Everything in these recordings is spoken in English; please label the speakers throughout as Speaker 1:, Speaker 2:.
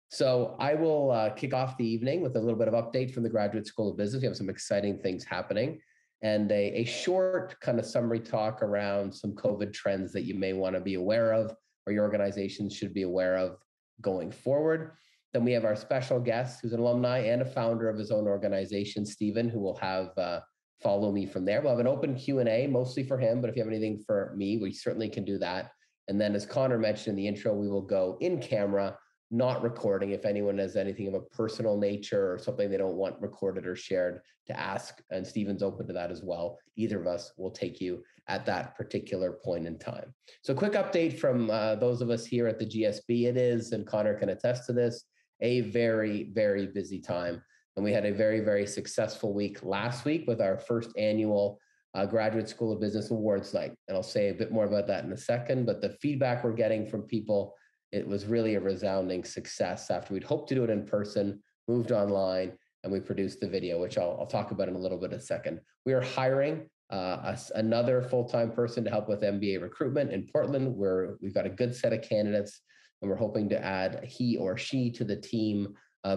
Speaker 1: So I will kick off the evening with a little bit of update from the Graduate School of Business. We have some exciting things happening and a short kind of summary talk around some COVID trends that you may want to be aware of or your organization should be aware of going forward. Then we have our special guest, who's an alumni and a founder of his own organization, Stephen, who will have follow me from there. We'll have an open Q&A, mostly for him, but if you have anything for me, we certainly can do that. And then as Connor mentioned in the intro, we will go in camera, not recording. If anyone has anything of a personal nature or something they don't want recorded or shared, to ask, and Stephen's open to that as well. Either of us will take you at that particular point in time. So quick update from those of us here at the GSB. It is, and Connor can attest to this, a very, very busy time. And we had a very, very successful week last week with our first annual Graduate School of Business Awards night. And I'll say a bit more about that in a second, but the feedback we're getting from people, it was really a resounding success after we'd hoped to do it in person, moved online, and we produced the video, which I'll talk about in a little bit in a second. We are hiring another full-time person to help with MBA recruitment in Portland, where we've got a good set of candidates, and we're hoping to add he or she to the team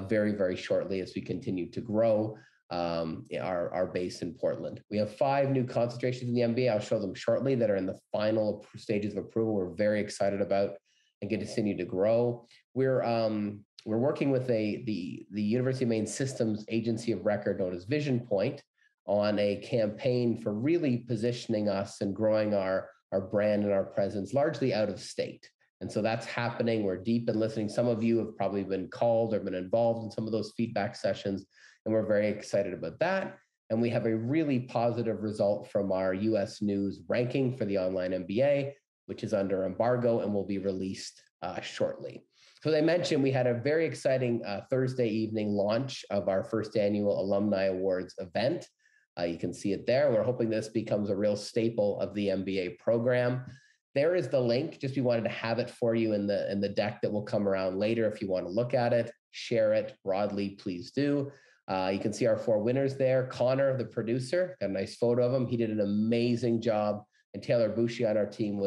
Speaker 1: very, very shortly as we continue to grow our base in Portland. We have 5 new concentrations in the MBA. I'll show them shortly that are in the final stages of approval. We're very excited about and continue to grow. We're working with the University of Maine Systems Agency of Record, known as Vision Point, on a campaign for really positioning us and growing our brand and our presence largely out of state. And so that's happening. We're deep in listening. Some of you have probably been called or been involved in some of those feedback sessions, and we're very excited about that. And we have a really positive result from our US News ranking for the online MBA, which is under embargo and will be released shortly. So as I mentioned, we had a very exciting Thursday evening launch of our first annual Alumni Awards event. You can see it there. We're hoping this becomes a real staple of the MBA program. There is the link. Just we wanted to have it for you in the deck that will come around later. If you want to look at it, share it broadly, please do. You can see our 4 winners there. Connor, the producer, got a nice photo of him. He did an amazing job. And Taylor Boucher on our team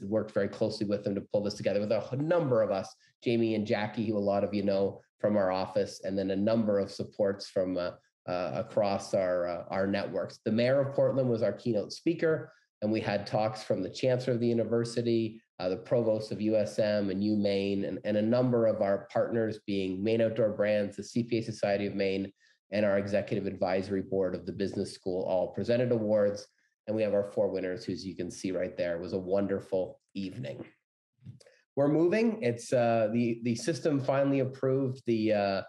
Speaker 1: worked very closely with him to pull this together with a number of us, Jamie and Jackie, who a lot of you know from our office, and then a number of supports from across our networks. The mayor of Portland was our keynote speaker, and we had talks from the chancellor of the university, the provost of USM and UMaine, and a number of our partners being Maine Outdoor Brands, the CPA Society of Maine, and our executive advisory board of the business school all presented awards. And we have our 4 winners, who you can see right there. It was a wonderful evening. We're moving. It's the system finally approved the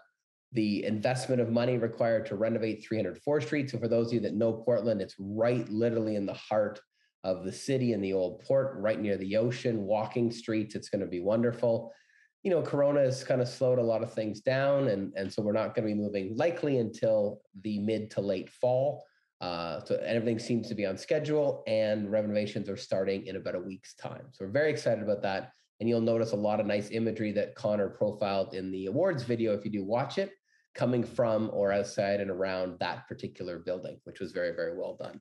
Speaker 1: investment of money required to renovate 304th Street. So for those of you that know Portland, it's right literally in the heart of the city in the old port, right near the ocean, walking streets. It's going to be wonderful. You know, Corona has kind of slowed a lot of things down. And so we're not going to be moving likely until the mid to late fall. So everything seems to be on schedule, and renovations are starting in about a week's time. So we're very excited about that. And you'll notice a lot of nice imagery that Connor profiled in the awards video, if you do watch it, coming from or outside and around that particular building, which was very, very well done.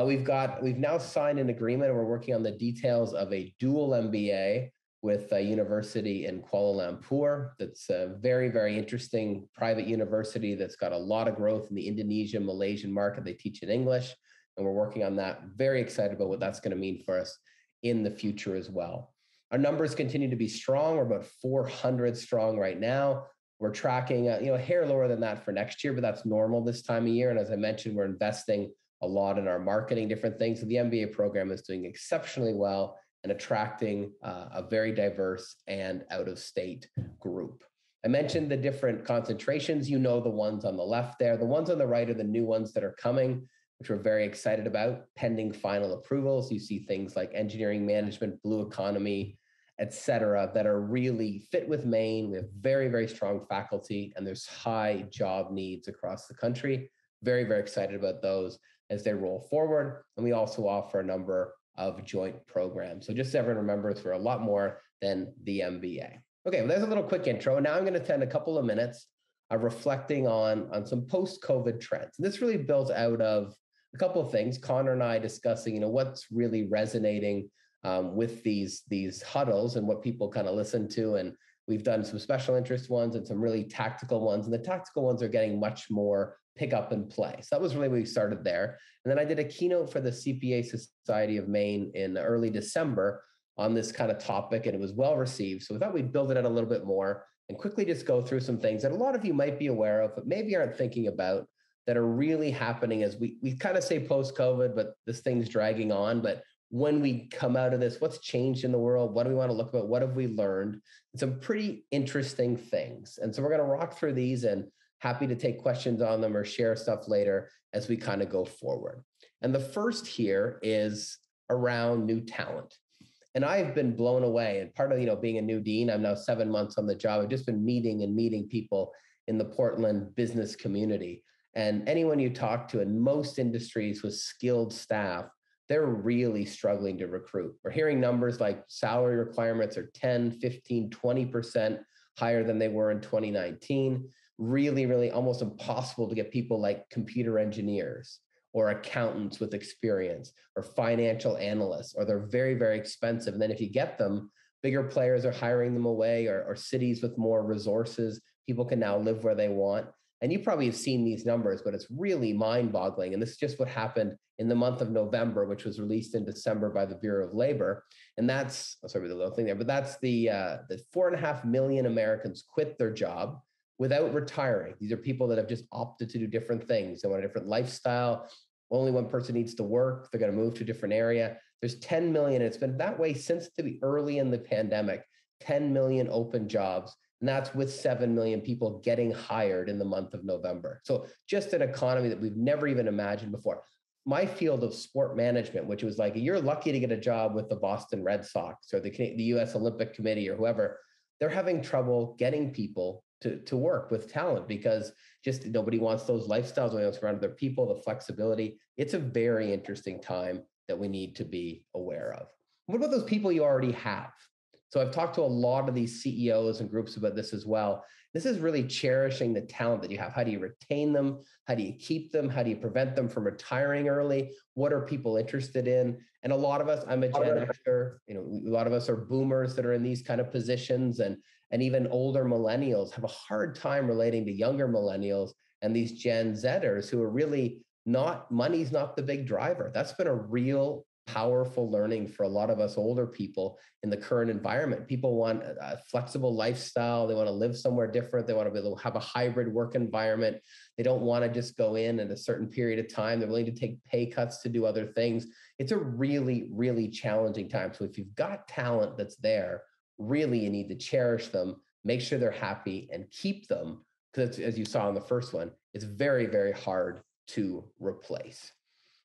Speaker 1: We've now signed an agreement, and we're working on the details of a dual MBA with a university in Kuala Lumpur. That's a very, very interesting private university that's got a lot of growth in the Indonesian, Malaysian market. They teach in English, and we're working on that. Very excited about what that's going to mean for us in the future as well. Our numbers continue to be strong. We're about 400 strong right now. We're tracking, a hair lower than that for next year, but that's normal this time of year. And as I mentioned, we're investing a lot in our marketing, different things. So the MBA program is doing exceptionally well and attracting a very diverse and out-of-state group. I mentioned the different concentrations. You know the ones on the left there. The ones on the right are the new ones that are coming, which we're very excited about, pending final approvals. You see things like engineering management, blue economy, et cetera, that are really fit with Maine. We have very, very strong faculty, and there's high job needs across the country. Very, very excited about those as they roll forward. And we also offer a number of joint programs. So just so everyone remembers, we're a lot more than the MBA. Okay, well, there's a little quick intro. Now I'm going to spend a couple of minutes reflecting on some post-COVID trends. And this really builds out of a couple of things. Connor and I discussing, what's really resonating with these huddles and what people kind of listen to. And We've done some special interest ones and some really tactical ones. And the tactical ones are getting much more pick up and play. So that was really where we started there. And then I did a keynote for the CPA Society of Maine in early December on this kind of topic, and it was well received. So we thought we'd build it out a little bit more and quickly just go through some things that a lot of you might be aware of, but maybe aren't thinking about, that are really happening as we kind of say post-COVID, but this thing's dragging on. But when we come out of this, what's changed in the world? What do we want to look at? What have we learned? Some pretty interesting things. And so we're going to walk through these, and happy to take questions on them or share stuff later as we kind of go forward. And the first here is around new talent. And I've been blown away. And part of, being a new dean, I'm now 7 months on the job. I've just been meeting people in the Portland business community. And anyone you talk to in most industries with skilled staff, they're really struggling to recruit. We're hearing numbers like salary requirements are 10, 15, 20% higher than they were in 2019. Really, really almost impossible to get people like computer engineers or accountants with experience or financial analysts, or they're very, very expensive. And then if you get them, bigger players are hiring them away, or cities with more resources, people can now live where they want. And you probably have seen these numbers, but it's really mind-boggling. And this is just what happened in the month of November, which was released in December by the Bureau of Labor. And that's, sorry, the little thing there, but that's the 4.5 million Americans quit their job without retiring. These are people that have just opted to do different things. They want a different lifestyle. Only one person needs to work. They're going to move to a different area. There's 10 million. It's been that way since the early in the pandemic, 10 million open jobs. And that's with 7 million people getting hired in the month of November. So just an economy that we've never even imagined before. My field of sport management, which was like, you're lucky to get a job with the Boston Red Sox or the US Olympic Committee or whoever, they're having trouble getting people to work with talent because just nobody wants those lifestyles. Nobody wants around their people, the flexibility. It's a very interesting time that we need to be aware of. What about those people you already have? So I've talked to a lot of these CEOs and groups about this as well. This is really cherishing the talent that you have. How do you retain them? How do you keep them? How do you prevent them from retiring early? What are people interested in? And a lot of us, I'm a Gen Xer, a lot of us are boomers that are in these kind of positions, and even older millennials have a hard time relating to younger millennials and these Gen Zers who are really money's not the big driver. That's been a real powerful learning for a lot of us older people in the current environment. People want a flexible lifestyle. They want to live somewhere different. They want to be able to have a hybrid work environment. They don't want to just go in at a certain period of time. They're willing to take pay cuts to do other things. It's a really, really challenging time. So if you've got talent that's there, really you need to cherish them, make sure they're happy, and keep them, because as you saw in the first one, it's very, very hard to replace.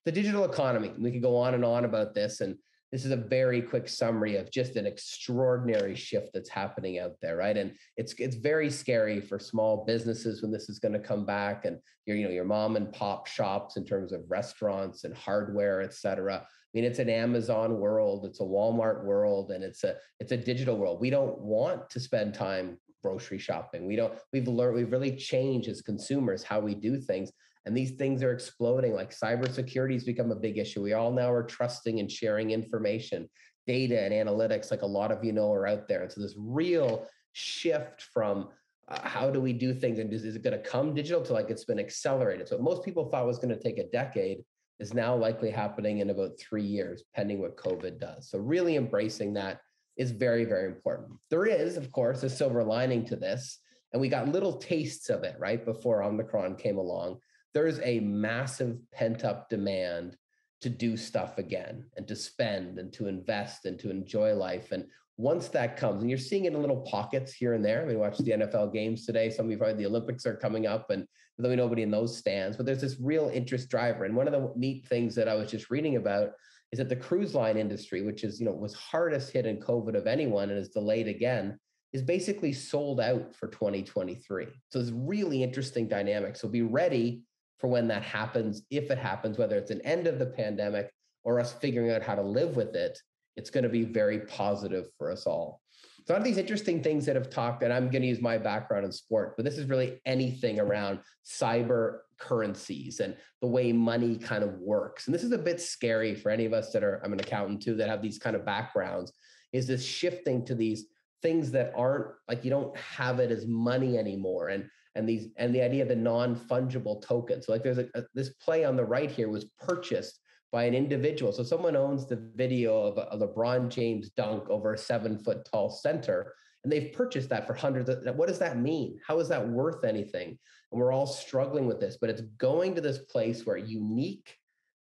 Speaker 1: The digital economy, we could go on and on about this, and this is a very quick summary of just an extraordinary shift that's happening out there, right? And it's very scary for small businesses when this is going to come back, and your mom and pop shops in terms of restaurants and hardware, et cetera. I mean, it's an Amazon world, it's a Walmart world, and it's a digital world. We don't want to spend time grocery shopping. We've really changed as consumers how we do things. And these things are exploding, like cybersecurity has become a big issue. We all now are trusting and sharing information, data and analytics, like a lot of are out there. And so this real shift from how do we do things, and is it going to come digital, to like it's been accelerated. So what most people thought was going to take a decade is now likely happening in about 3 years, pending what COVID does. So really embracing that is very, very important. There is, of course, a silver lining to this, and we got little tastes of it, right, before Omicron came along. There's a massive pent-up demand to do stuff again and to spend and to invest and to enjoy life. And once that comes, and you're seeing it in little pockets here and there. We watched the NFL games today. Some of you probably, the Olympics are coming up, and there'll be nobody in those stands, but there's this real interest driver. And one of the neat things that I was just reading about is that the cruise line industry, which is, was hardest hit in COVID of anyone and is delayed again, is basically sold out for 2023. So it's really interesting dynamic. So be ready for when that happens, if it happens, whether it's an end of the pandemic or us figuring out how to live with it. It's going to be very positive for us all. So a lot of these interesting things that have talked, and I'm going to use my background in sport, but this is really anything around cyber currencies and the way money kind of works. And this is a bit scary for any of us that are, I'm an accountant too, that have these kind of backgrounds, is this shifting to these things that aren't like, you don't have it as money anymore. And the idea of the non-fungible token. So like there's this play on the right here was purchased by an individual. So someone owns the video of a LeBron James dunk over a 7-foot tall center, and they've purchased that for hundreds of, what does that mean? How is that worth anything? And we're all struggling with this, but it's going to this place where unique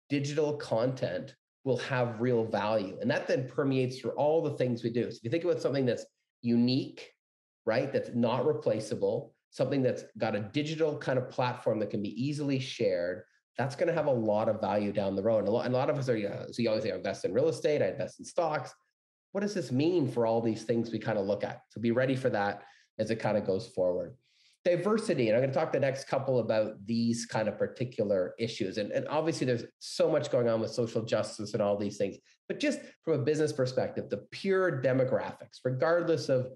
Speaker 1: digital content will have real value. And that then permeates through all the things we do. So if you think about something that's unique, right, that's not replaceable, something that's got a digital kind of platform that can be easily shared, that's going to have a lot of value down the road. And a lot of us are, so you always say, I invest in real estate, I invest in stocks. What does this mean for all these things we kind of look at? So be ready for that as it kind of goes forward. Diversity, and I'm going to talk the next couple about these kind of particular issues. And obviously there's so much going on with social justice and all these things, but just from a business perspective, the pure demographics, regardless of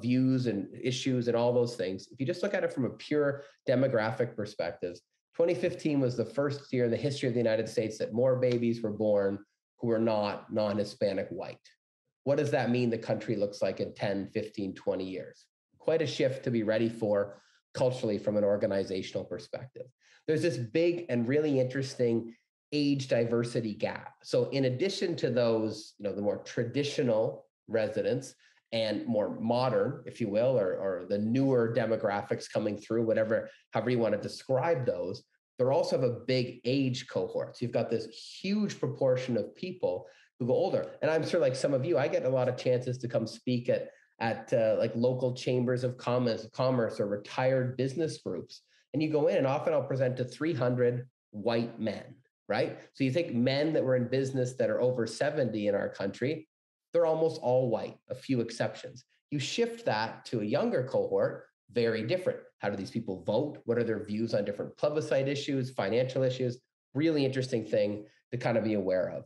Speaker 1: views and issues and all those things, if you just look at it from a pure demographic perspective, 2015 was the first year in the history of the United States that more babies were born who were not non-Hispanic white. What does that mean the country looks like in 10, 15, 20 years? Quite a shift to be ready for culturally from an organizational perspective. There's this big and really interesting age diversity gap. So in addition to those, the more traditional residents and more modern, if you will, or the newer demographics coming through, however you want to describe those, they also have a big age cohort. So you've got this huge proportion of people who go older. And I'm sure like some of you, I get a lot of chances to come speak at like local chambers of commerce or retired business groups. And you go in and often I'll present to 300 white men, right? So you think men that were in business that are over 70 in our country, they're almost all white, a few exceptions. You shift that to a younger cohort, very different. How do these people vote? What are their views on different plebiscite issues, financial issues? Really interesting thing to kind of be aware of.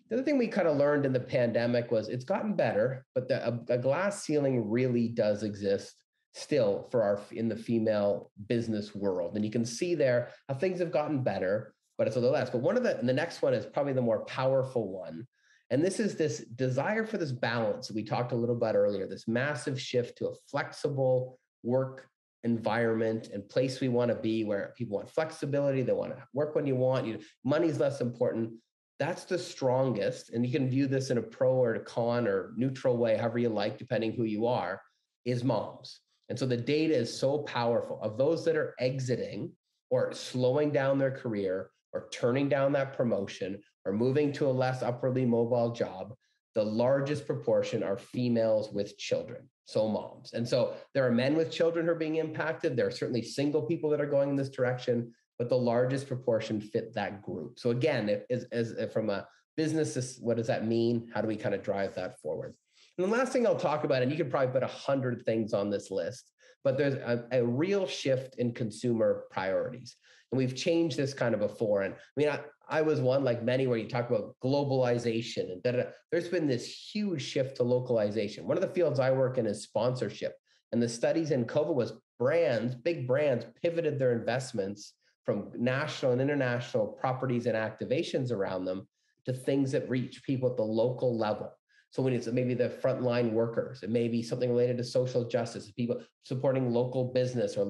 Speaker 1: The other thing we kind of learned in the pandemic was it's gotten better, but a glass ceiling really does exist still in the female business world. And you can see there how things have gotten better, but it's a little less. But and the next one is probably the more powerful one. And this is this desire for this balance that we talked a little about earlier, this massive shift to a flexible work environment and place we want to be, where people want flexibility, they want to work when you want, money's less important. That's the strongest, and you can view this in a pro or a con or neutral way, however you like, depending who you are, is moms. And so the data is so powerful. Of those that are exiting or slowing down their career or turning down that promotion or moving to a less upwardly mobile job, the largest proportion are females with children, so moms. And so there are men with children who are being impacted. There are certainly single people that are going in this direction, but the largest proportion fit that group. So again, as from a business, what does that mean? How do we kind of drive that forward? And the last thing I'll talk about, and you could probably put 100 things on this list, but there's a real shift in consumer priorities. And we've changed this kind of before. And I mean, I was one like many where you talk about globalization and there's been this huge shift to localization. One of the fields I work in is sponsorship. And the studies in COVID was big brands pivoted their investments from national and international properties and activations around them to things that reach people at the local level. So when it's maybe the frontline workers, it may be something related to social justice, people supporting local business or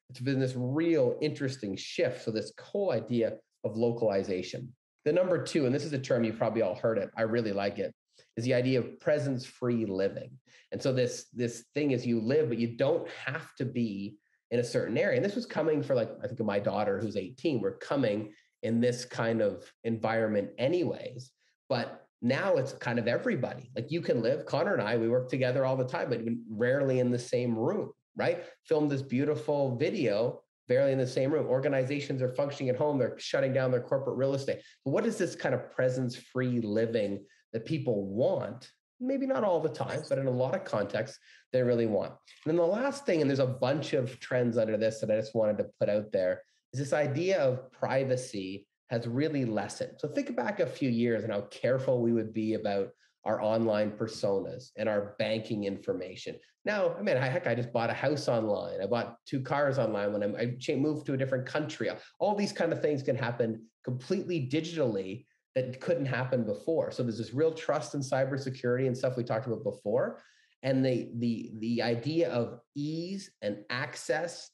Speaker 1: it's been this real interesting shift. So this whole idea of localization. The number 2, and this is a term you've probably all heard it, I really like it, is the idea of presence-free living. And so this thing is you live, but you don't have to be in a certain area. And this was coming for I think of my daughter who's 18, we're coming in this kind of environment anyways, but now it's kind of everybody. Like you can live, Connor and I, we work together all the time, but rarely in the same room, right? Filmed this beautiful video, barely in the same room. Organizations are functioning at home. They're shutting down their corporate real estate. But what is this kind of presence-free living that people want? Maybe not all the time, but in a lot of contexts, they really want. And then the last thing, and there's a bunch of trends under this that I just wanted to put out there, is this idea of privacy has really lessened. So think back a few years and how careful we would be about our online personas and our banking information. Now, I mean, heck, I just bought a house online. I bought 2 cars online when I moved to a different country. All these kind of things can happen completely digitally that couldn't happen before. So there's this real trust in cybersecurity and stuff we talked about before. And the idea of ease and access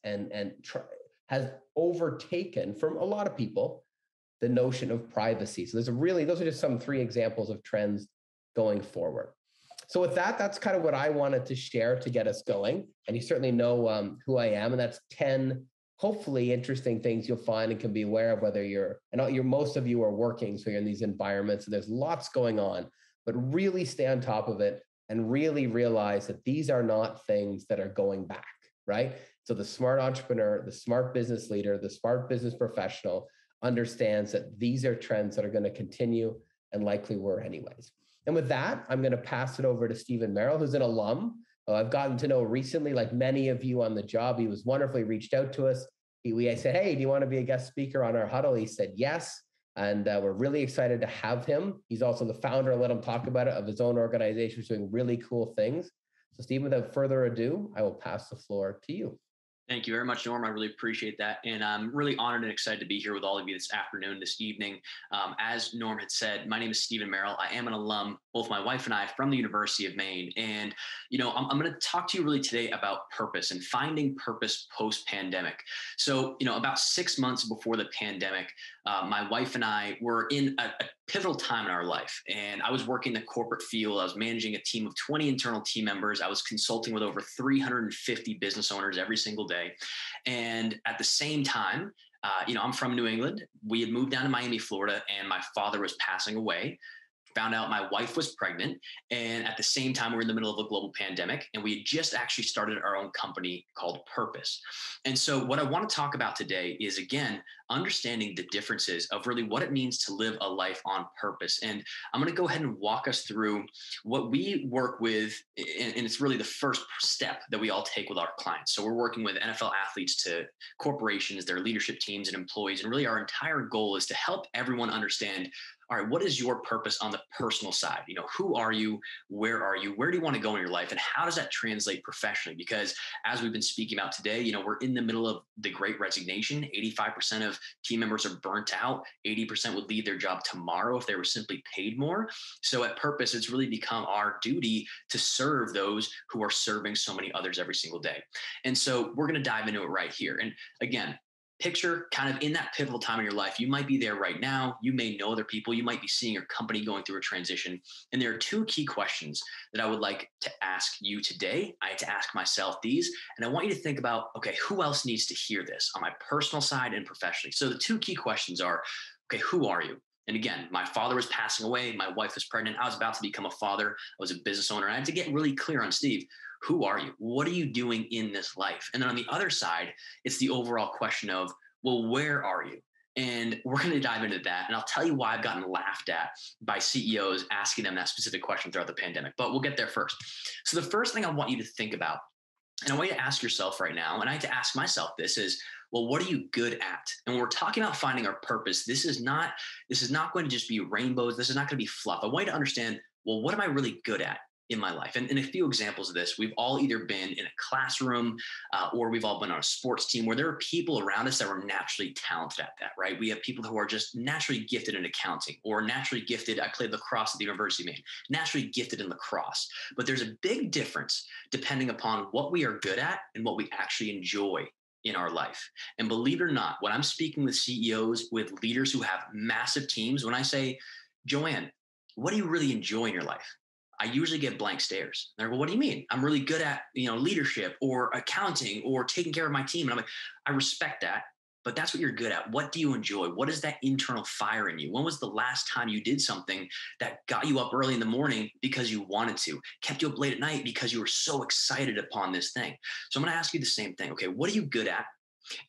Speaker 1: has overtaken from a lot of people the notion of privacy. So those are just some 3 examples of trends going forward. So with that, that's kind of what I wanted to share to get us going. And you certainly know who I am, and that's 10 hopefully interesting things you'll find and can be aware of, whether most of you are working, so you're in these environments, and there's lots going on, but really stay on top of it and really realize that these are not things that are going back, right? So the smart entrepreneur, the smart business leader, the smart business professional understands that these are trends that are going to continue and likely were anyways. And with that, I'm going to pass it over to Stephen Merrill, who's an alum. I've gotten to know recently, like many of you on the job. He was wonderfully reached out to us. I said, hey, do you want to be a guest speaker on our Huddle? He said, yes. And we're really excited to have him. He's also the founder, let him talk about it, of his own organization, doing really cool things. So Stephen, without further ado, I will pass the floor to you.
Speaker 2: Thank you very much, Norm. I really appreciate that. And I'm really honored and excited to be here with all of you this afternoon, this evening. As Norm had said, my name is Stephen Merrill. I am an alum, both my wife and I, from the University of Maine. And, I'm going to talk to you really today about purpose and finding purpose post-pandemic. So, about 6 months before the pandemic, my wife and I were in a pivotal time in our life. And I was working the corporate field. I was managing a team of 20 internal team members. I was consulting with over 350 business owners every single day. And at the same time, I'm from New England. We had moved down to Miami, Florida, and my father was passing away. Found out my wife was pregnant. And at the same time, we're in the middle of a global pandemic. And we had just actually started our own company called Purpose. And so what I want to talk about today is, again, understanding the differences of really what it means to live a life on purpose. And I'm going to go ahead and walk us through what we work with. And it's really the first step that we all take with our clients. So we're working with NFL athletes to corporations, their leadership teams and employees. And really our entire goal is to help everyone understand, all right, what is your purpose on the personal side? Who are you? Where are you? Where do you want to go in your life? And how does that translate professionally? Because as we've been speaking about today, we're in the middle of the Great Resignation. 85% of team members are burnt out. 80% would leave their job tomorrow if they were simply paid more. So at Purpose, it's really become our duty to serve those who are serving so many others every single day. And so we're going to dive into it right here. And again, picture kind of in that pivotal time in your life. You might be there right now. You may know other people. You might be seeing your company going through a transition. And there are 2 key questions that I would like to ask you today. I had to ask myself these, and I want you to think about, okay, who else needs to hear this on my personal side and professionally? So the 2 key questions are, okay, who are you? And again, my father was passing away. My wife was pregnant. I was about to become a father. I was a business owner. I had to get really clear on, Steve, who are you? What are you doing in this life? And then on the other side, it's the overall question of, well, where are you? And we're going to dive into that. And I'll tell you why I've gotten laughed at by CEOs asking them that specific question throughout the pandemic, but we'll get there first. So the first thing I want you to think about, and I want you to ask yourself right now, and I had to ask myself this, is, well, what are you good at? And when we're talking about finding our purpose, this is not going to just be rainbows. This is not going to be fluff. I want you to understand, well, what am I really good at in my life? And a few examples of this, we've all either been in a classroom or we've all been on a sports team where there are people around us that were naturally talented at that, right? We have people who are just naturally gifted in accounting or naturally gifted. I played lacrosse at the University of Maine, naturally gifted in lacrosse. But there's a big difference depending upon what we are good at and what we actually enjoy in our life. And believe it or not, when I'm speaking with CEOs, with leaders who have massive teams, when I say, Joanne, what do you really enjoy in your life? I usually get blank stares. They're like, well, what do you mean? I'm really good at, leadership or accounting or taking care of my team. And I'm like, I respect that, but that's what you're good at. What do you enjoy? What is that internal fire in you? When was the last time you did something that got you up early in the morning because you wanted to, kept you up late at night because you were so excited upon this thing? So I'm going to ask you the same thing. Okay, what are you good at?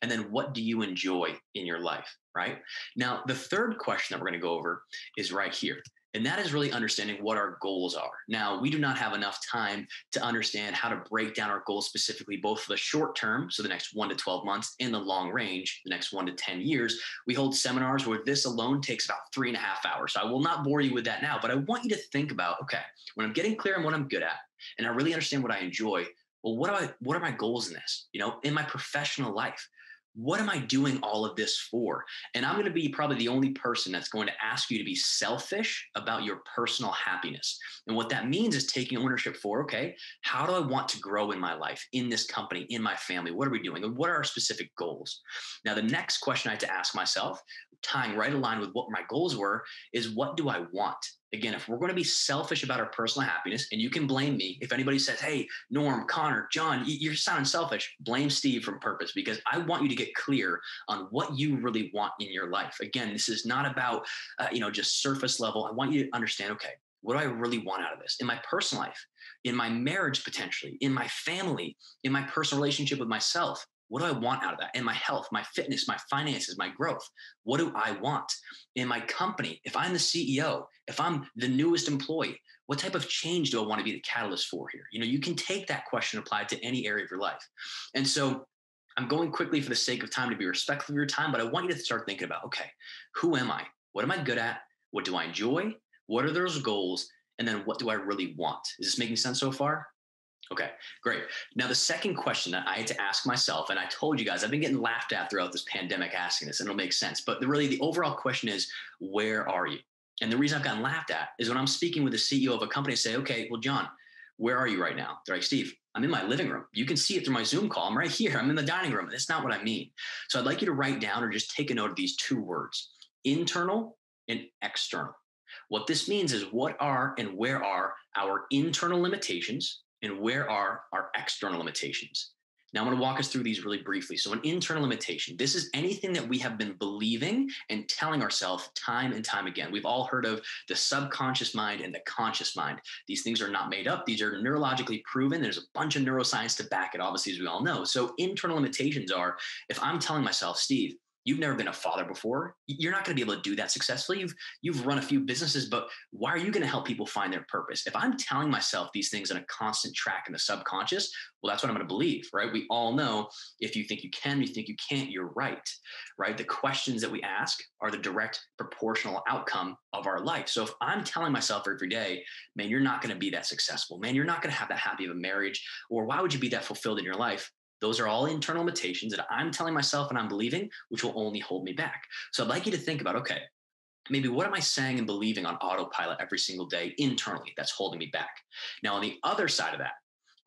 Speaker 2: And then what do you enjoy in your life, right? Now, the third question that we're going to go over is right here. And that is really understanding what our goals are. Now, we do not have enough time to understand how to break down our goals specifically, both for the short term, so the next 1 to 12 months, and the long range, the next 1 to 10 years. We hold seminars where this alone takes about 3.5 hours. So I will not bore you with that now, but I want you to think about, okay, when I'm getting clear on what I'm good at, and I really understand what I enjoy, well, what are my goals in this? In my professional life, what am I doing all of this for? And I'm going to be probably the only person that's going to ask you to be selfish about your personal happiness. And what that means is taking ownership for, okay, how do I want to grow in my life, in this company, in my family? What are we doing? And what are our specific goals? Now, the next question I had to ask myself, tying right aligned with what my goals were, is what do I want? Again, if we're going to be selfish about our personal happiness, and you can blame me if anybody says, hey, Norm, Connor, John, you're sounding selfish, blame Steve from purpose, because I want you to get clear on what you really want in your life. Again, this is not about, just surface level. I want you to understand, okay, what do I really want out of this in my personal life, in my marriage, potentially, in my family, in my personal relationship with myself? What do I want out of that? In my health, my fitness, my finances, my growth? What do I want in my company? If I'm the CEO, if I'm the newest employee, what type of change do I want to be the catalyst for here? You can take that question applied to any area of your life. And so I'm going quickly for the sake of time to be respectful of your time, but I want you to start thinking about, okay, who am I? What am I good at? What do I enjoy? What are those goals? And then what do I really want? Is this making sense so far? Okay, great. Now, the second question that I had to ask myself, and I told you guys, I've been getting laughed at throughout this pandemic asking this, and it'll make sense. But the overall question is, where are you? And the reason I've gotten laughed at is when I'm speaking with the CEO of a company, I say, okay, well, John, where are you right now? They're like, Steve, I'm in my living room. You can see it through my Zoom call. I'm right here. I'm in the dining room. That's not what I mean. So I'd like you to write down or just take a note of these two words, internal and external. What this means is what are and where are our internal limitations and where are our external limitations? Now, I'm going to walk us through these really briefly. So an internal limitation, this is anything that we have been believing and telling ourselves time and time again. We've all heard of the subconscious mind and the conscious mind. These things are not made up. These are neurologically proven. There's a bunch of neuroscience to back it, obviously, as we all know. So internal limitations are, if I'm telling myself, Steve, you've never been a father before, you're not going to be able to do that successfully. You've run a few businesses, but why are you going to help people find their purpose? If I'm telling myself these things in a constant track in the subconscious, well, that's what I'm going to believe, right? We all know if you think you can, you think you can't, you're right? The questions that we ask are the direct proportional outcome of our life. So if I'm telling myself every day, man, you're not going to be that successful, man, you're not going to have that happy of a marriage, or why would you be that fulfilled in your life? Those are all internal limitations that I'm telling myself and I'm believing, which will only hold me back. So I'd like you to think about, okay, maybe what am I saying and believing on autopilot every single day internally that's holding me back? Now, on the other side of that,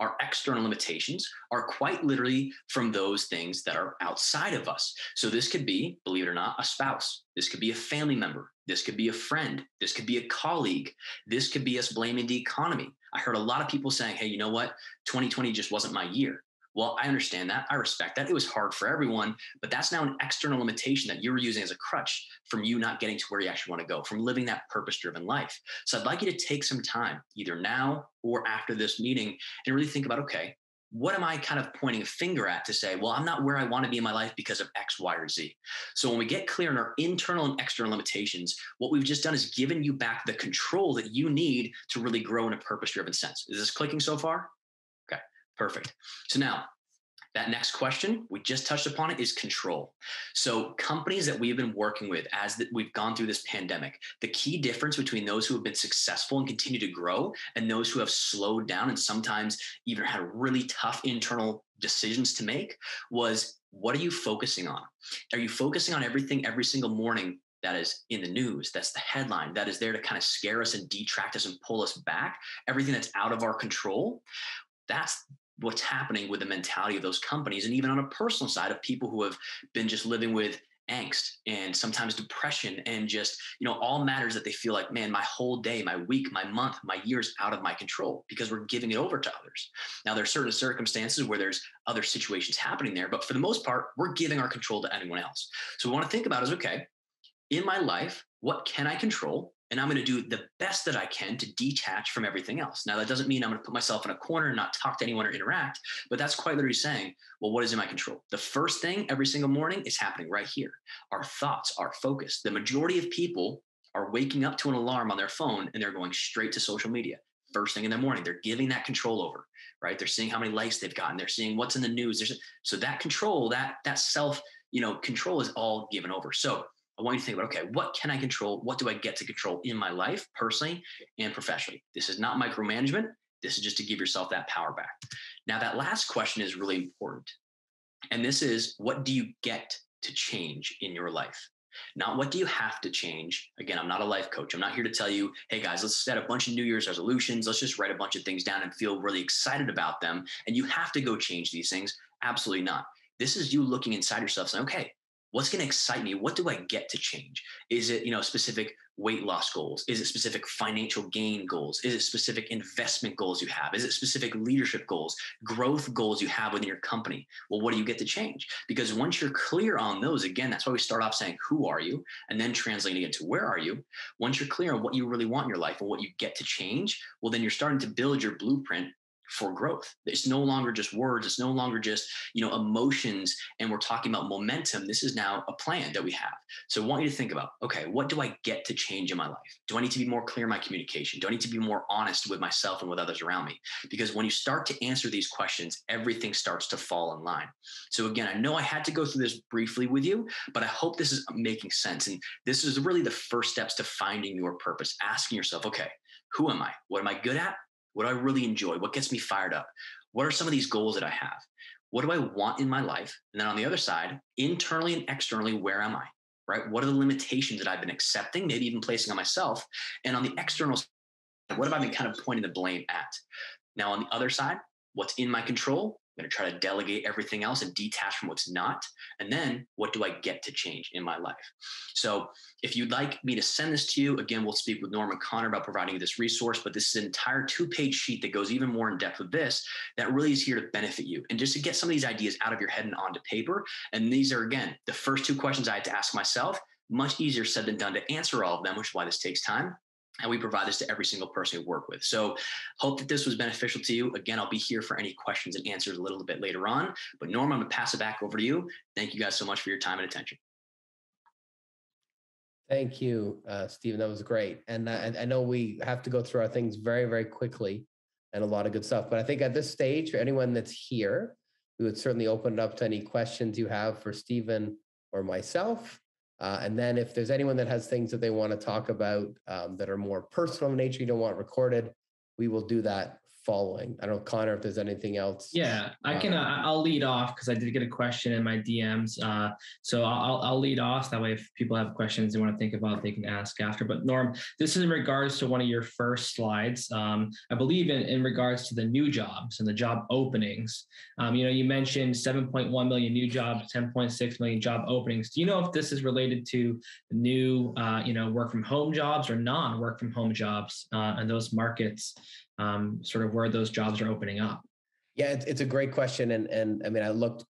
Speaker 2: our external limitations are quite literally from those things that are outside of us. So this could be, believe it or not, a spouse. This could be a family member. This could be a friend. This could be a colleague. This could be us blaming the economy. I heard a lot of people saying, hey, you know what? 2020 just wasn't my year. Well, I understand that. I respect that. It was hard for everyone, but that's now an external limitation that you're using as a crutch from you not getting to where you actually want to go, from living that purpose-driven life. So I'd like you to take some time, either now or after this meeting, and really think about, okay, what am I kind of pointing a finger at to say, well, I'm not where I want to be in my life because of X, Y, or Z. So when we get clear on our internal and external limitations, what we've just done is given you back the control that you need to really grow in a purpose-driven sense. Is this clicking so far? Okay, perfect. So now, that next question, we just touched upon it, is control. So companies that we've been working with as we've gone through this pandemic, the key difference between those who have been successful and continue to grow and those who have slowed down and sometimes even had really tough internal decisions to make was, what are you focusing on? Are you focusing on everything every single morning that is in the news, that's the headline, that is there to kind of scare us and detract us and pull us back? Everything that's out of our control, that's what's happening with the mentality of those companies. And even on a personal side of people who have been just living with angst and sometimes depression and just, all matters that they feel like, man, my whole day, my week, my month, my year's out of my control because we're giving it over to others. Now, there are certain circumstances where there's other situations happening there, but for the most part, we're giving our control to anyone else. So we want to think about is, okay, in my life, what can I control? And I'm going to do the best that I can to detach from everything else. Now, that doesn't mean I'm going to put myself in a corner and not talk to anyone or interact, but that's quite literally saying, well, what is in my control? The first thing every single morning is happening right here. Our thoughts, our focus. The majority of people are waking up to an alarm on their phone and they're going straight to social media. First thing in the morning, they're giving that control over, right? They're seeing how many likes they've gotten. They're seeing what's in the news. So that control, that self, control is all given over. So I want you to think about, okay, what can I control? What do I get to control in my life, personally and professionally? This is not micromanagement. This is just to give yourself that power back. Now, that last question is really important. And this is, what do you get to change in your life? Not what do you have to change. Again, I'm not a life coach. I'm not here to tell you, hey guys, let's set a bunch of New Year's resolutions. Let's just write a bunch of things down and feel really excited about them. And you have to go change these things. Absolutely not. This is you looking inside yourself saying, okay, what's going to excite me? What do I get to change? Is it, specific weight loss goals? Is it specific financial gain goals? Is it specific investment goals you have? Is it specific leadership goals, growth goals you have within your company? Well, what do you get to change? Because once you're clear on those, again, that's why we start off saying, who are you? And then translating it to where are you? Once you're clear on what you really want in your life and what you get to change, well, then you're starting to build your blueprint for growth. It's no longer just words. It's no longer just, emotions. And we're talking about momentum. This is now a plan that we have. So I want you to think about, okay, what do I get to change in my life? Do I need to be more clear in my communication? Do I need to be more honest with myself and with others around me? Because when you start to answer these questions, everything starts to fall in line. So again, I know I had to go through this briefly with you, but I hope this is making sense. And this is really the first steps to finding your purpose, asking yourself, okay, who am I? What am I good at? What do I really enjoy? What gets me fired up? What are some of these goals that I have? What do I want in my life? And then on the other side, internally and externally, where am I? Right? What are the limitations that I've been accepting, maybe even placing on myself? And on the external side, what have I been kind of pointing the blame at? Now, on the other side, what's in my control? I'm going to try to delegate everything else and detach from what's not. And then what do I get to change in my life? So if you'd like me to send this to you, again, we'll speak with Norm and Connor about providing you this resource, but this is an entire 2-page sheet that goes even more in depth with this, that really is here to benefit you. And just to get some of these ideas out of your head and onto paper. And these are, again, the first 2 questions I had to ask myself. Much easier said than done to answer all of them, which is why this takes time. And we provide this to every single person we work with. So hope that this was beneficial to you. Again, I'll be here for any questions and answers a little bit later on. But Norm, I'm going to pass it back over to you. Thank you guys so much for your time and attention.
Speaker 1: Thank you, Stephen. That was great. And I know we have to go through our things very, very quickly and a lot of good stuff. But I think at this stage, for anyone that's here, we would certainly open it up to any questions you have for Stephen or myself. And then if there's anyone that has things that they want to talk about that are more personal in nature, you don't want recorded, we will do that following. I don't know, Connor, if there's anything else.
Speaker 3: Yeah, I can. I'll lead off because I did get a question in my DMs. So I'll lead off. That way, if people have questions they want to think about, they can ask after. But Norm, this is in regards to one of your first slides. I believe in regards to the new jobs and the job openings. You mentioned 7.1 million new jobs, 10.6 million job openings. Do you know if this is related to new, work from home jobs or non-work from home jobs and those markets? Sort of where those jobs are opening up?
Speaker 1: Yeah, it's a great question. And I mean, I looked,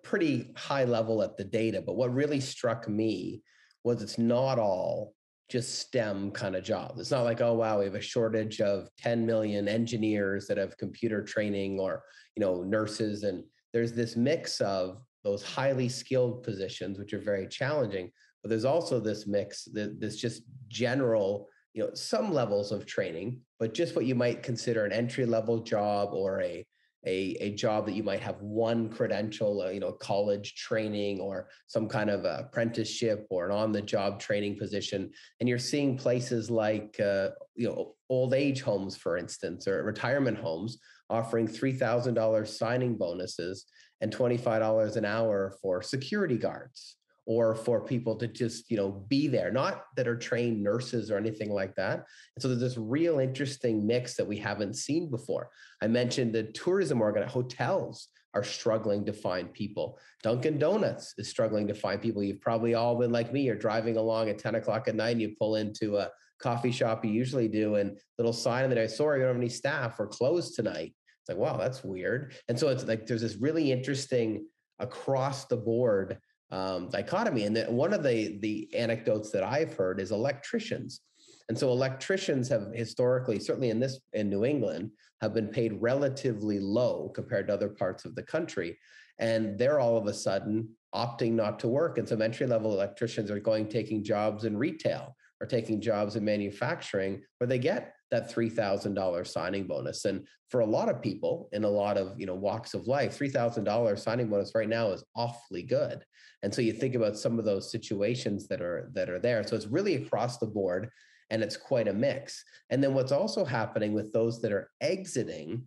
Speaker 1: pretty high level at the data, but what really struck me was it's not all just STEM kind of jobs. It's not like, oh, wow, we have a shortage of 10 million engineers that have computer training or, nurses. And there's this mix of those highly skilled positions, which are very challenging, but there's also this mix, this just general, some levels of training, but just what you might consider an entry-level job or a job that you might have one credential, college training or some kind of apprenticeship or an on-the-job training position. And you're seeing places like, old age homes, for instance, or retirement homes offering $3,000 signing bonuses and $25 an hour for security guards, or for people to just, be there, not that are trained nurses or anything like that. And so there's this real interesting mix that we haven't seen before. I mentioned the tourism hotels are struggling to find people. Dunkin' Donuts is struggling to find people. You've probably all been like me. You're driving along at 10 o'clock at night and you pull into a coffee shop you usually do, and little sign in there, sorry, we don't have any staff, we're closed tonight. It's like, wow, that's weird. And so it's like, there's this really interesting across the board dichotomy. And one of the anecdotes that I've heard is electricians. And so electricians have historically, certainly in New England, have been paid relatively low compared to other parts of the country. And they're all of a sudden opting not to work. And some entry-level electricians are taking jobs in retail or taking jobs in manufacturing where they get that $3,000 signing bonus. And for a lot of people in a lot of walks of life, $3,000 signing bonus right now is awfully good. And so you think about some of those situations that are there. So it's really across the board, and it's quite a mix. And then what's also happening with those that are exiting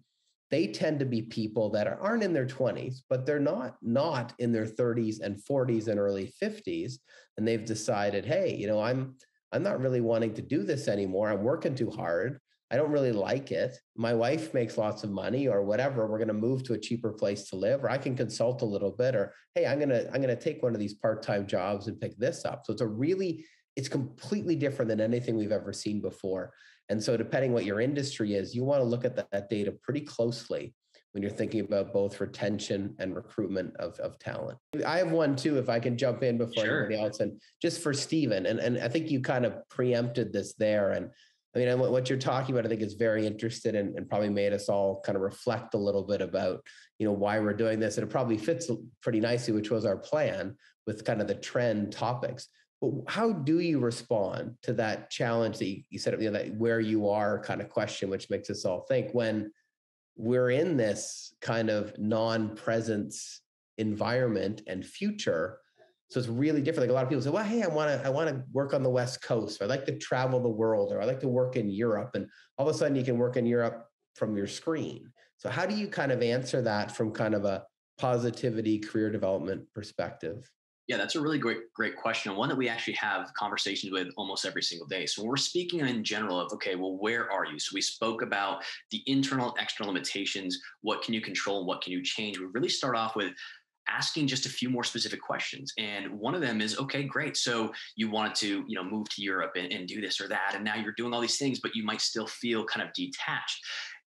Speaker 1: they tend to be people that aren't in their 20s, but they're not in their 30s and 40s and early 50s. And they've decided, hey, I'm not really wanting to do this anymore. I'm working too hard. I don't really like it. My wife makes lots of money or whatever. We're going to move to a cheaper place to live, or I can consult a little bit, or, hey, I'm going to take one of these part-time jobs and pick this up. So it's completely different than anything we've ever seen before. And so depending what your industry is, you want to look at that data pretty closely when you're thinking about both retention and recruitment of talent. I have one too, if I can jump in before anybody else, and just for Stephen, and I think you kind of preempted this there. And I mean, what you're talking about, I think is very interesting and probably made us all kind of reflect a little bit about, why we're doing this. And it probably fits pretty nicely, which was our plan with kind of the trend topics. But how do you respond to that challenge that you set up, that where you are kind of question, which makes us all think when we're in this kind of non-presence environment and future? So it's really different. Like a lot of people say, well, hey, I want to work on the West Coast, or I like to travel the world, or I like to work in Europe. And all of a sudden you can work in Europe from your screen. So how do you kind of answer that from kind of a positivity career development perspective?
Speaker 2: Yeah, that's a really great question. And one that we actually have conversations with almost every single day. So we're speaking in general of, okay, well, where are you? So we spoke about the internal and external limitations. What can you control? What can you change? We really start off with asking just a few more specific questions. And one of them is, okay, great. So you wanted to, move to Europe and do this or that. And now you're doing all these things, but you might still feel kind of detached.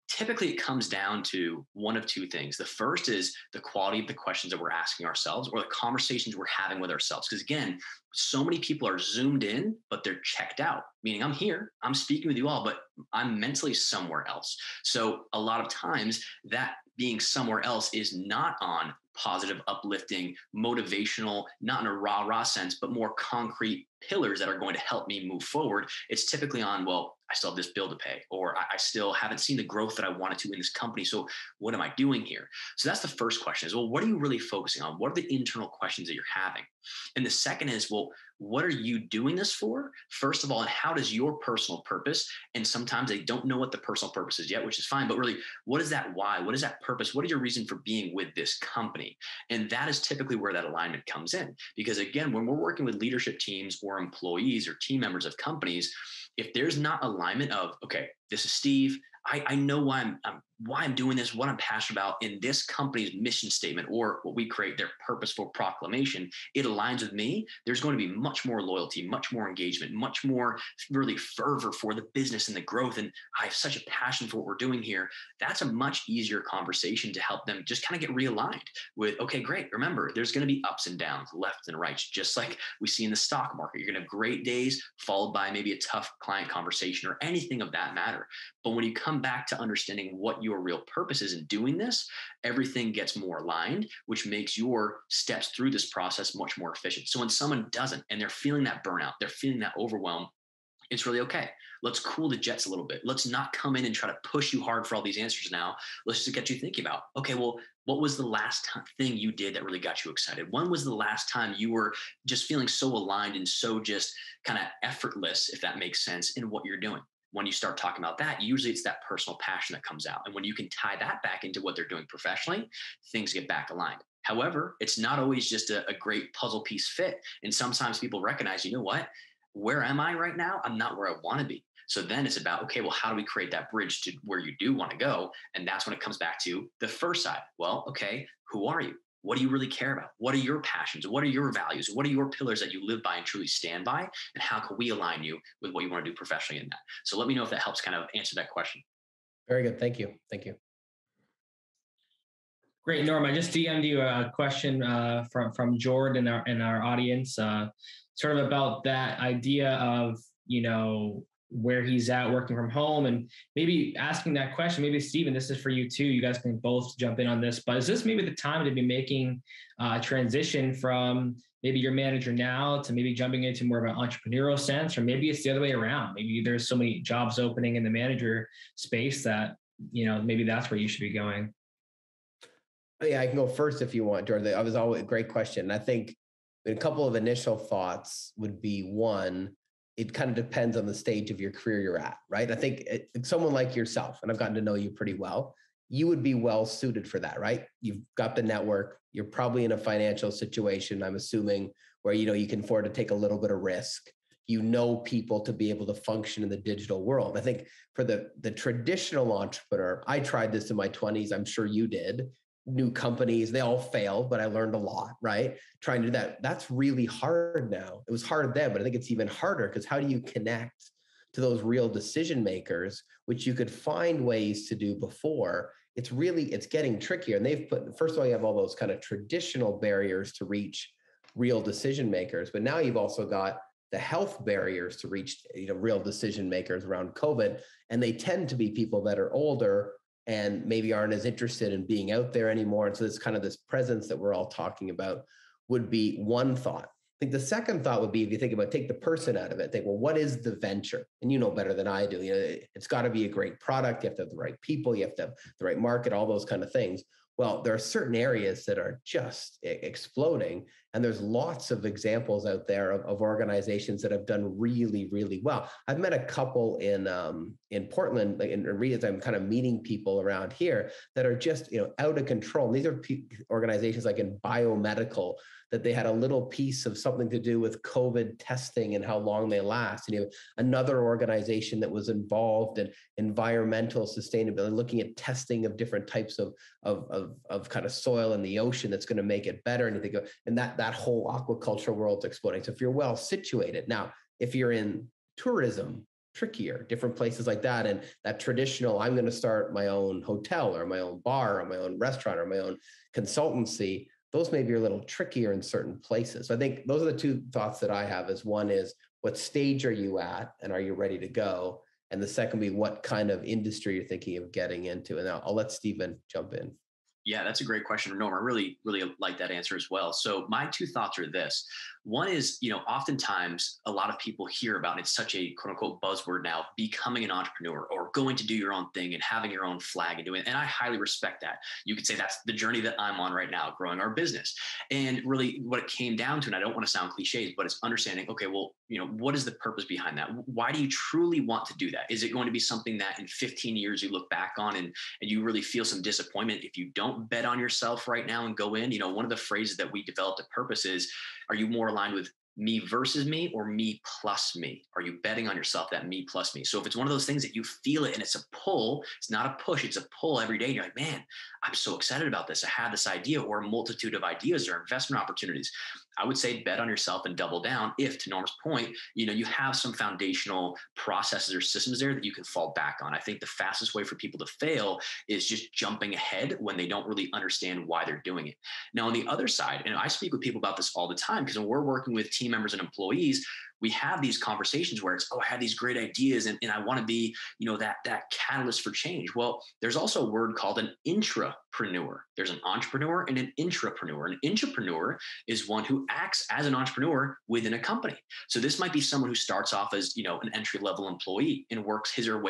Speaker 2: Typically, it comes down to one of two things. The first is the quality of the questions that we're asking ourselves, or the conversations we're having with ourselves. Because again, so many people are zoomed in, but they're checked out, meaning I'm here, I'm speaking with you all, but I'm mentally somewhere else. So a lot of times that being somewhere else is not on positive, uplifting, motivational, not in a rah-rah sense, but more concrete pillars that are going to help me move forward. It's typically on, well, I still have this bill to pay, or I still haven't seen the growth that I wanted to in this company. So what am I doing here? So that's the first question is, well, what are you really focusing on? What are the internal questions that you're having? And the second is, well, what are you doing this for? First of all, and how does your personal purpose, and sometimes they don't know what the personal purpose is yet, which is fine, but really, what is that why? What is that purpose? What is your reason for being with this company? And that is typically where that alignment comes in. Because again, when we're working with leadership teams or employees or team members of companies, if there's not alignment of, okay, this is Steve, I know why I'm doing this, what I'm passionate about in this company's mission statement, or what we create, their purposeful proclamation, it aligns with me, there's going to be much more loyalty, much more engagement, much more really fervor for the business and the growth. And I have such a passion for what we're doing here. That's a much easier conversation to help them just kind of get realigned with, okay, great. Remember, there's going to be ups and downs, left and right, just like we see in the stock market. You're going to have great days followed by maybe a tough client conversation or anything of that matter. But when you come back to understanding what your real purpose is in doing this, everything gets more aligned, which makes your steps through this process much more efficient. So when someone doesn't, and they're feeling that burnout, they're feeling that overwhelm, it's really okay. Let's cool the jets a little bit. Let's not come in and try to push you hard for all these answers now. Let's just get you thinking about, okay, well, what was the last thing you did that really got you excited? When was the last time you were just feeling so aligned and so just kind of effortless, if that makes sense, in what you're doing? When you start talking about that, usually it's that personal passion that comes out. And when you can tie that back into what they're doing professionally, things get back aligned. However, it's not always just a great puzzle piece fit. And sometimes people recognize, you know what, where am I right now? I'm not where I want to be. So then it's about, okay, well, how do we create that bridge to where you do want to go? And that's when it comes back to the first side. Well, okay, who are you? What do you really care about? What are your passions? What are your values? What are your pillars that you live by and truly stand by? And how can we align you with what you want to do professionally in that? So let me know if that helps kind of answer that question.
Speaker 1: Very good. Thank you. Thank you.
Speaker 3: Great, Norm. I just DM'd you a question from Jordan in our audience, sort of about that idea of, where he's at working from home, and maybe asking that question. Maybe Stephen, this is for you too. You guys can both jump in on this, but is this maybe the time to be making a transition from maybe your manager now to maybe jumping into more of an entrepreneurial sense, or maybe it's the other way around? Maybe there's so many jobs opening in the manager space that, maybe that's where you should be going.
Speaker 1: Yeah, I can go first if you want, Jordan. That was always a great question. I think a couple of initial thoughts would be, one, it kind of depends on the stage of your career you're at, right? I think someone like yourself, and I've gotten to know you pretty well, you would be well suited for that, right? You've got the network. You're probably in a financial situation, I'm assuming, where you can afford to take a little bit of risk. You know people to be able to function in the digital world. I think for the traditional entrepreneur, I tried this in my 20s. I'm sure you did. New companies, they all failed, but I learned a lot, right? Trying to do that. That's really hard now. It was hard then, but I think it's even harder because how do you connect to those real decision makers, which you could find ways to do before? It's getting trickier. And first of all, you have all those kind of traditional barriers to reach real decision makers, but now you've also got the health barriers to reach real decision makers around COVID. And they tend to be people that are older and maybe aren't as interested in being out there anymore. And so this kind of this presence that we're all talking about would be one thought. I think the second thought would be, if you think about, take the person out of it, think, well, what is the venture? And you know better than I do. It's got to be a great product. You have to have the right people. You have to have the right market, all those kind of things. Well, there are certain areas that are just exploding. And there's lots of examples out there of organizations that have done really, really well. I've met a couple in Portland, as I'm kind of meeting people around here that are just out of control. And these are organizations like in biomedical, that they had a little piece of something to do with COVID testing and how long they last. And you have another organization that was involved in environmental sustainability, looking at testing of different types of kind of soil in the ocean that's going to make it better. And you think and that whole aquaculture world's exploding. So if you're well situated, now, if you're in tourism, trickier, different places like that. And that traditional, I'm going to start my own hotel or my own bar or my own restaurant or my own consultancy, those may be a little trickier in certain places. So I think those are the two thoughts that I have. Is one is, what stage are you at and are you ready to go? And the second would be, what kind of industry you're thinking of getting into? And I'll let Stephen jump in.
Speaker 2: Yeah, that's a great question, Norm. I really, really like that answer as well. So my two thoughts are this. One is, oftentimes a lot of people hear about, and it's such a quote unquote buzzword now, becoming an entrepreneur or going to do your own thing and having your own flag and doing it. And I highly respect that. You could say that's the journey that I'm on right now, growing our business. And really what it came down to, and I don't want to sound cliches, but it's understanding, okay, well, what is the purpose behind that? Why do you truly want to do that? Is it going to be something that in 15 years you look back on and you really feel some disappointment if you don't bet on yourself right now and go in? One of the phrases that we developed at Purpose is, are you more aligned with me versus me or me plus me? Are you betting on yourself, that me plus me? So if it's one of those things that you feel it and it's a pull, it's not a push, it's a pull every day. And you're like, man, I'm so excited about this. I have this idea or a multitude of ideas or investment opportunities. I would say bet on yourself and double down if, to Norm's point, you have some foundational processes or systems there that you can fall back on. I think the fastest way for people to fail is just jumping ahead when they don't really understand why they're doing it. Now, on the other side, and I speak with people about this all the time, because when we're working with team members and employees, we have these conversations where it's, oh, I have these great ideas and I want to be, that catalyst for change. Well, there's also a word called an intrapreneur. There's an entrepreneur and an intrapreneur. An intrapreneur is one who acts as an entrepreneur within a company. So this might be someone who starts off as, an entry-level employee and works her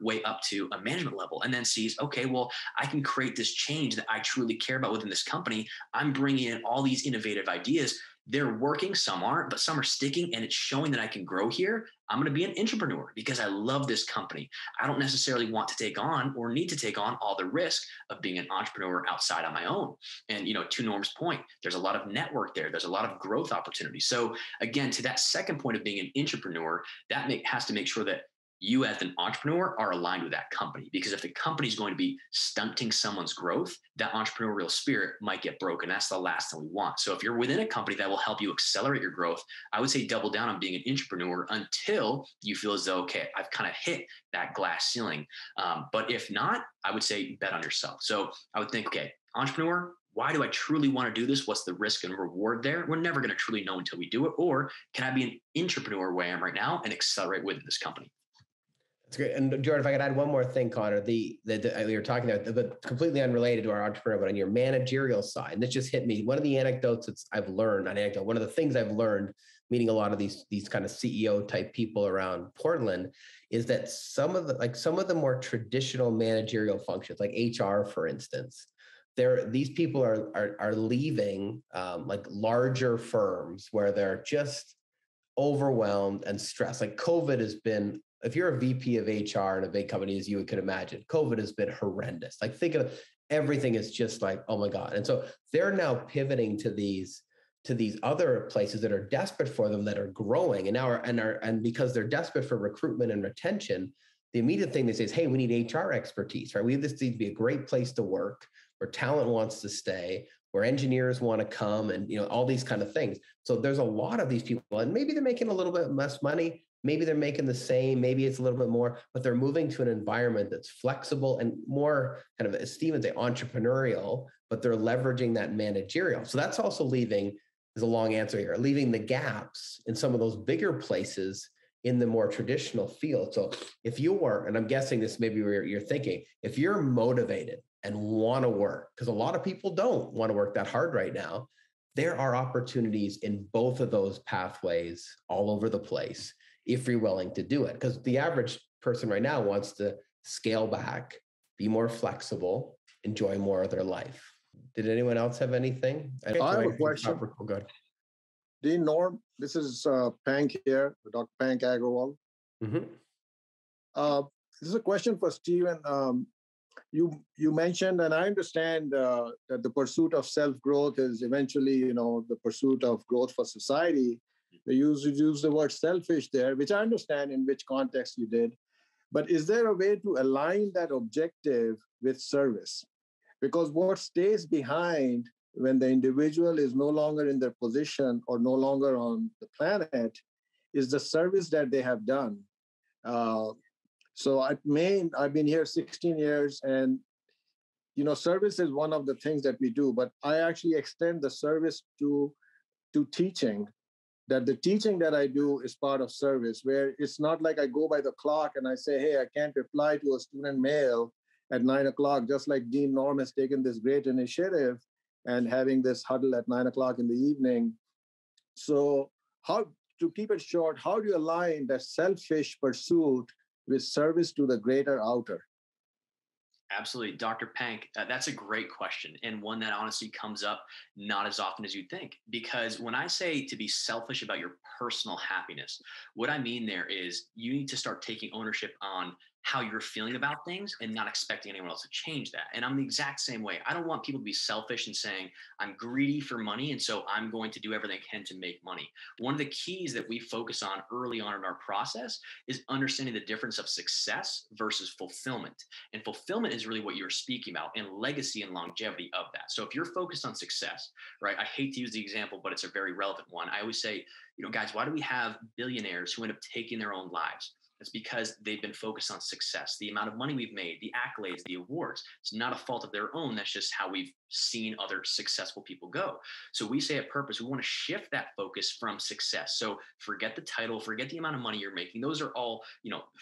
Speaker 2: way up to a management level, and then sees, okay, well, I can create this change that I truly care about within this company. I'm bringing in all these innovative ideas. They're working, some aren't, but some are sticking, and it's showing that I can grow here. I'm going to be an entrepreneur because I love this company. I don't necessarily want to take on or need to take on all the risk of being an entrepreneur outside on my own. And, to Norm's point, there's a lot of network there. There's a lot of growth opportunities. So again, to that second point of being an entrepreneur, that has to make sure that you as an entrepreneur are aligned with that company, because if the company is going to be stunting someone's growth, that entrepreneurial spirit might get broken. That's the last thing we want. So if you're within a company that will help you accelerate your growth, I would say double down on being an entrepreneur until you feel as though, okay, I've kind of hit that glass ceiling. But if not, I would say bet on yourself. So I would think, okay, entrepreneur, why do I truly want to do this? What's the risk and reward there? We're never going to truly know until we do it. Or can I be an entrepreneur where I am right now and accelerate within this company?
Speaker 1: That's great. And Jordan, if I could add one more thing, Connor, we were talking about, but completely unrelated to our entrepreneur, but on your managerial side, and this just hit me. One of the anecdotes that I've learned, one of the things I've learned meeting a lot of these kind of CEO type people around Portland, is that some of the more traditional managerial functions, like HR, for instance, these people are leaving like larger firms where they're just overwhelmed and stressed. Like COVID has been if you're a VP of HR in a big company, as you could imagine, COVID has been horrendous. Like think of everything is just like, oh my God. And so they're now pivoting to these other places that are desperate for them, that are growing, and because they're desperate for recruitment and retention, the immediate thing they say is, hey, we need HR expertise, right? This needs to be a great place to work, where talent wants to stay, where engineers want to come, and all these kind of things. So there's a lot of these people, and maybe they're making a little bit less money, maybe they're making the same, maybe it's a little bit more, but they're moving to an environment that's flexible and more kind of, as Stephen say, entrepreneurial, but they're leveraging that managerial. So that's also leaving, there's a long answer here, leaving the gaps in some of those bigger places in the more traditional field. So if you were, and I'm guessing this maybe you're thinking, if you're motivated and want to work, because a lot of people don't want to work that hard right now, there are opportunities in both of those pathways all over the place if you're willing to do it. Because the average person right now wants to scale back, be more flexible, enjoy more of their life. Did anyone else have anything?
Speaker 4: I have a question.
Speaker 1: Good.
Speaker 4: Dean Norm, this is Pank here, Dr. Pank Agrawal.
Speaker 1: Mm-hmm.
Speaker 4: This is a question for Stephen. You mentioned, and I understand that the pursuit of self-growth is eventually, the pursuit of growth for society. They use the word selfish there, which I understand in which context you did. But is there a way to align that objective with service? Because what stays behind when the individual is no longer in their position or no longer on the planet is the service that they have done. So at Maine, I've been here 16 years, and service is one of the things that we do. But I actually extend the service to teaching. That the teaching that I do is part of service, where it's not like I go by the clock and I say, hey, I can't reply to a student mail at 9 o'clock, just like Dean Norm has taken this great initiative and having this huddle at 9 o'clock in the evening. So to keep it short, how do you align that selfish pursuit with service to the greater outer?
Speaker 2: Absolutely. Dr. Pank, that's a great question, and one that honestly comes up not as often as you'd think. Because when I say to be selfish about your personal happiness, what I mean there is you need to start taking ownership on how you're feeling about things and not expecting anyone else to change that. And I'm the exact same way. I don't want people to be selfish and saying, I'm greedy for money, and so I'm going to do everything I can to make money. One of the keys that we focus on early on in our process is understanding the difference of success versus fulfillment. And fulfillment is really what you're speaking about, and legacy and longevity of that. So if you're focused on success, right? I hate to use the example, but it's a very relevant one. I always say, guys, why do we have billionaires who end up taking their own lives? It's because they've been focused on success, the amount of money we've made, the accolades, the awards. It's not a fault of their own. That's just how we've seen other successful people go. So we say at Purpose, we want to shift that focus from success. So forget the title, forget the amount of money you're making. Those are all,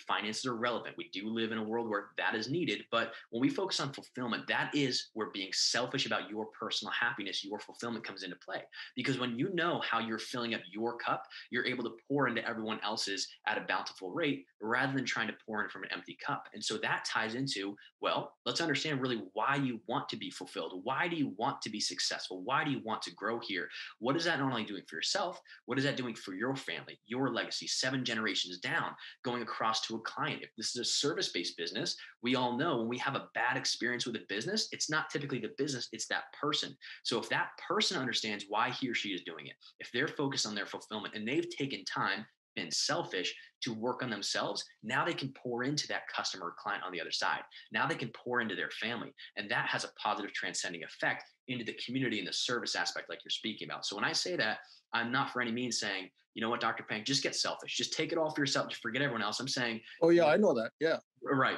Speaker 2: finances are relevant. We do live in a world where that is needed. But when we focus on fulfillment, that is where being selfish about your personal happiness, your fulfillment comes into play. Because when you know how you're filling up your cup, you're able to pour into everyone else's at a bountiful rate, rather than trying to pour in from an empty cup. And so that ties into, well, let's understand really why you want to be fulfilled. Why do you want to be successful? Why do you want to grow here? What is that not only doing for yourself? What is that doing for your family, your legacy, 7 generations down, going across to a client? If this is a service-based business, we all know when we have a bad experience with a business, it's not typically the business, it's that person. So if that person understands why he or she is doing it, if they're focused on their fulfillment and they've taken time, been selfish to work on themselves, now they can pour into that customer or client on the other side. Now they can pour into their family. And that has a positive transcending effect into the community and the service aspect like you're speaking about. So when I say that, I'm not for any means saying, you know what, Dr. Pank, just get selfish. Just take it all for yourself. Just forget everyone else. I'm saying,
Speaker 4: oh yeah, I know that. Yeah.
Speaker 2: Right.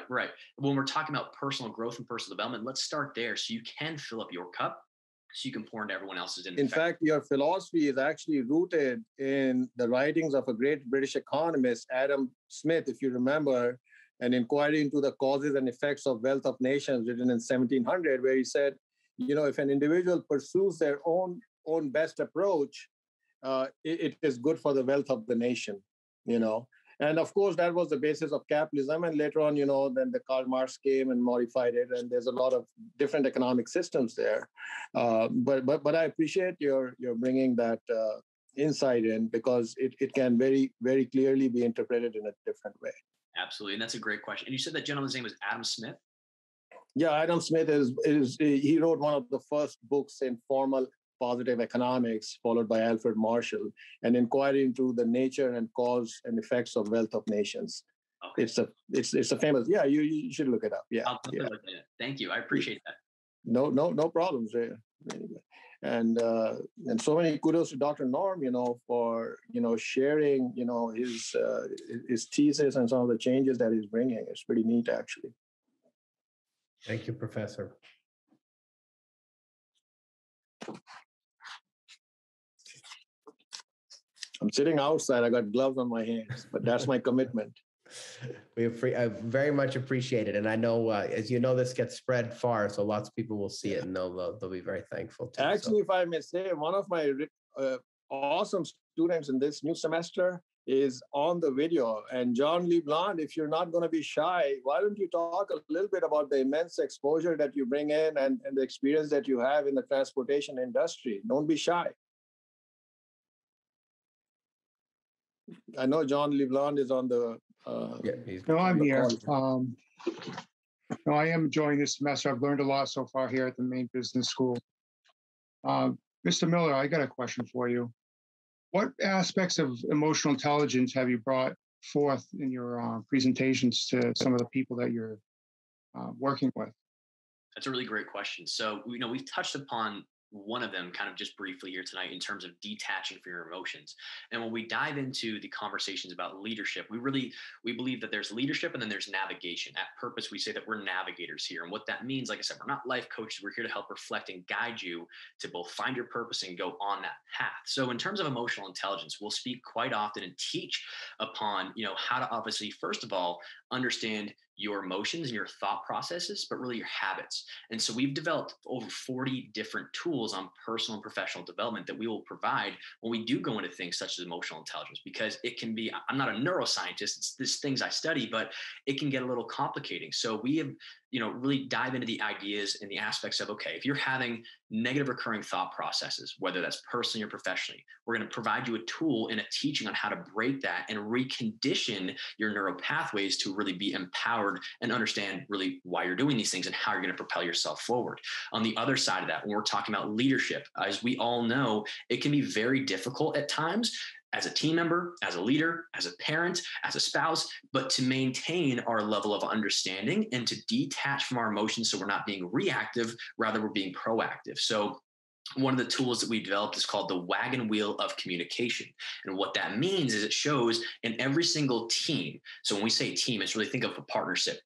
Speaker 2: When we're talking about personal growth and personal development, let's start there so you can fill up your cup, so you can pour into everyone else's.
Speaker 4: In fact, your philosophy is actually rooted in the writings of a great British economist, Adam Smith, if you remember, an inquiry into the causes and effects of wealth of nations, written in 1700, where he said, if an individual pursues their own best approach, it is good for the wealth of the nation, And of course, that was the basis of capitalism. And later on, then the Karl Marx came and modified it. And there's a lot of different economic systems there. But I appreciate your bringing that insight in, because it can very, very clearly be interpreted in a different way.
Speaker 2: Absolutely. And that's a great question. And you said that gentleman's name was Adam Smith?
Speaker 4: Yeah, Adam Smith he wrote one of the first books in formal positive economics, followed by Alfred Marshall, an inquiry into the nature and cause and effects of wealth of nations. Okay. It's a famous, yeah, you should look it up. Yeah.
Speaker 2: I'll look at it. Thank you. I appreciate that.
Speaker 4: No problems. And so many kudos to Dr. Norm, for, sharing, his thesis and some of the changes that he's bringing. It's pretty neat, actually.
Speaker 1: Thank you, Professor.
Speaker 4: I'm sitting outside. I got gloves on my hands, but that's my commitment.
Speaker 1: I very much appreciate it. And I know, as you know, this gets spread far, so lots of people will see it and they'll be very thankful too.
Speaker 4: Actually, if I may say, one of my awesome students in this new semester is on the video. And John LeBlanc, if you're not going to be shy, why don't you talk a little bit about the immense exposure that you bring in and the experience that you have in the transportation industry? Don't be shy. I know John LeBlanc is on the...
Speaker 5: No, I'm here. No, I am enjoying this semester. I've learned a lot so far here at the Maine Business School. Mr. Miller, I got a question for you. What aspects of emotional intelligence have you brought forth in your presentations to some of the people that you're working with?
Speaker 2: That's a really great question. So, we've touched upon one of them kind of just briefly here tonight in terms of detaching from your emotions. And when we dive into the conversations about leadership, we believe that there's leadership and then there's navigation. At Purpose, we say that we're navigators here. And what that means, like I said, we're not life coaches. We're here to help reflect and guide you to both find your purpose and go on that path. So in terms of emotional intelligence, we'll speak quite often and teach upon, how to obviously, first of all, understand your emotions and your thought processes, but really your habits. And so we've developed over 40 different tools on personal and professional development that we will provide when we do go into things such as emotional intelligence, because it can be, I'm not a neuroscientist, it's these things I study, but it can get a little complicating. So we have, really dive into the ideas and the aspects of, okay, if you're having negative recurring thought processes, whether that's personally or professionally, we're going to provide you a tool and a teaching on how to break that and recondition your neural pathways to really be empowered and understand really why you're doing these things and how you're going to propel yourself forward. On the other side of that, when we're talking about leadership, as we all know, it can be very difficult at times as a team member, as a leader, as a parent, as a spouse, but to maintain our level of understanding and to detach from our emotions so we're not being reactive, rather we're being proactive. So one of the tools that we developed is called the wagon wheel of communication. And what that means is it shows in every single team. So when we say team, it's really think of a partnership.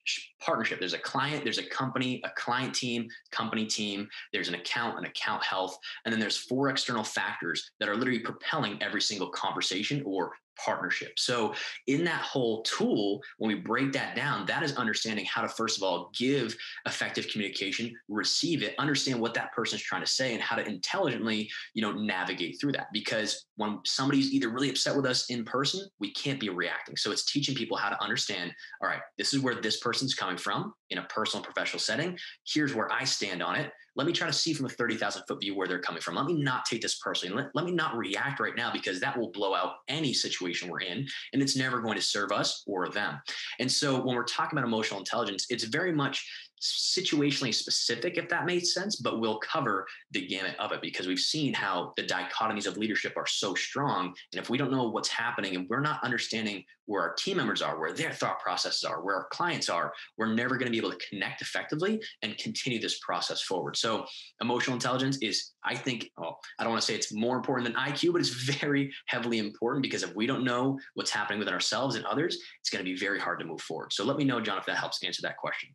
Speaker 2: There's a client, there's a company, a client team, company team, there's an account health, and then there's 4 external factors that are literally propelling every single conversation or partnership. So in that whole tool, when we break that down, that is understanding how to, first of all, give effective communication, receive it, understand what that person is trying to say, and how to intelligently, navigate through that. Because when somebody's either really upset with us in person, we can't be reacting. So it's teaching people how to understand, all right, this is where this person's coming from in a personal and professional setting. Here's where I stand on it. Let me try to see from a 30,000 foot view where they're coming from. Let me not take this personally. Let me not react right now, because that will blow out any situation we're in, and it's never going to serve us or them. And so when we're talking about emotional intelligence, it's very much situationally specific, if that makes sense, but we'll cover the gamut of it, because we've seen how the dichotomies of leadership are so strong. And if we don't know what's happening and we're not understanding where our team members are, where their thought processes are, where our clients are, we're never going to be able to connect effectively and continue this process forward. So emotional intelligence is, I think, I don't want to say it's more important than IQ, but it's very heavily important, because if we don't know what's happening within ourselves and others, it's going to be very hard to move forward. So let me know, John, if that helps answer that question.